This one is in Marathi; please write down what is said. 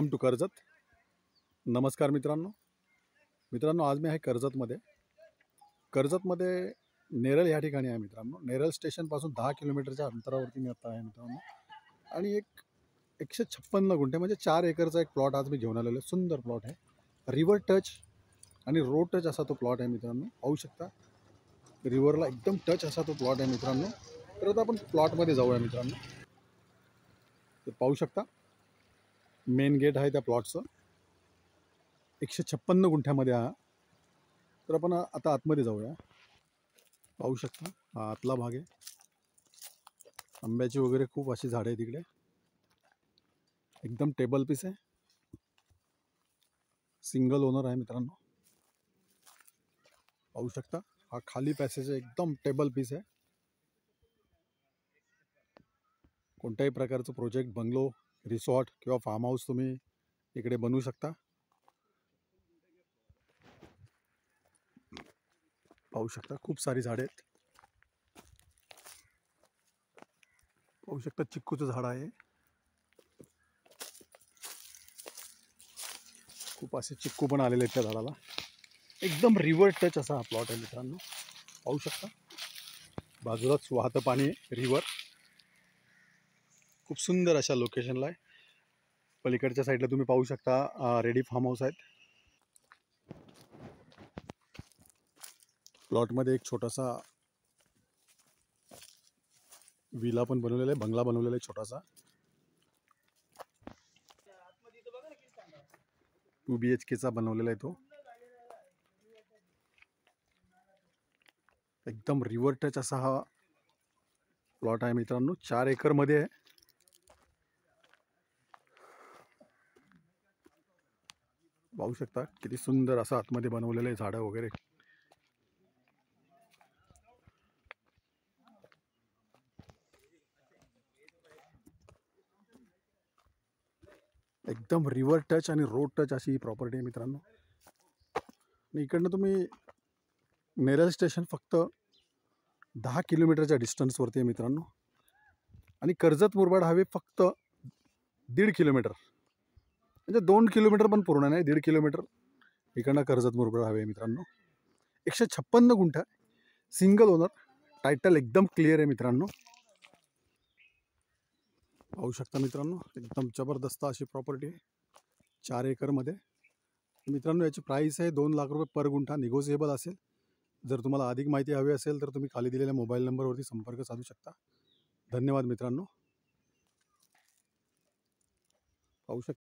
Welcome to Karjat. नमस्कार मित्रांनो आज मी आहे कर्जतमध्ये नेरळ या ठिकाणी आहे मित्रांनो. नेरळ स्टेशनपासून 10 किलोमीटरच्या अंतरावरती मी आता आहे मित्रांनो. आणि एक 156 गुंठे म्हणजे 4 एकरचा एक प्लॉट आज मी घेऊन आलेलो आहे. सुंदर प्लॉट आहे. रिव्हर टच आणि रोड टच असा तो प्लॉट आहे मित्रांनो. पाहू शकता रिव्हरला एकदम टच असा तो प्लॉट आहे मित्रांनो. तर आता आपण प्लॉटमध्ये जाऊया मित्रांनो. तर पाहू शकता मेन गेट आहे त्या प्लॉटचं. 156 गुंठ्यामध्ये आहे. तर आपण आता आतमध्ये जाऊया. पाहू शकता हा आतला भाग आहे. आंब्याची वगैरे खूप अशी झाडे आहे तिकडे. एकदम टेबल पीस आहे. सिंगल ओनर आहे मित्रांनो. पाहू शकता हा खाली पॅसेज आहे. एकदम टेबल पीस आहे. कोणत्याही प्रकारचं प्रोजेक्ट, बंगलो, रिसॉर्ट किंवा फार्म हाऊस तुम्ही इकडे बनवू शकता. पाहू शकता खूप सारी झाडे आहेत. पाहू शकता चिक्कूचं झाड आहे. खूप असे चिक्कू पण आलेले आहेत त्या झाडाला. एकदम रिव्हर टच असा हा प्लॉट आहे मित्रांनो. पाहू शकता बाजूलाच वाहतं पाणी आहे रिव्हर. खूप सुंदर अशा लोकेशनला आहे. पलीकडच्या साईडला तुम्ही पाहू शकता रेडी फार्म हाऊस आहेत. प्लॉटमध्ये एक छोटासा विला पण बनवलेला आहे. बंगला बनवलेला आहे छोटासा. 2 BHKचा बनवलेला आहे तो. एकदम रिव्हर टच असा हा प्लॉट आहे मित्रांनो. 4 एकरमध्ये आहे. पाहू शकता किती सुंदर असं आतमध्ये बनवलेलं आहे. झाडं वगैरे एकदम रिव्हर टच आणि रोड टच अशी ही प्रॉपर्टी आहे मित्रांनो. आणि इकडनं तुम्ही नेरळ स्टेशन फक्त 10 किलोमीटरच्या डिस्टन्सवरती आहे मित्रांनो. आणि कर्जत मुरबाड हायवे फक्त 1.5 किलोमीटर, म्हणजे 2 किलोमीटर पण पूर्ण नाही, 1.5 किलोमीटर इकडनं कर्जत मुरबाड हायवे आहे मित्रांनो. 156 गुंठा, सिंगल ओनर, टायटल एकदम क्लिअर आहे मित्रांनो. पाहू शकता मित्रांनो एकदम जबरदस्त अशी प्रॉपर्टी आहे 4 एकरमध्ये. मित्रांनो याची प्राईस आहे 2 लाख रुपये पर गुंठा. निगोशिएबल असेल. जर तुम्हाला अधिक माहिती हवी असेल तर तुम्ही खाली दिलेल्या मोबाईल नंबरवरती संपर्क साधू शकता. धन्यवाद मित्रांनो. पाहू शकता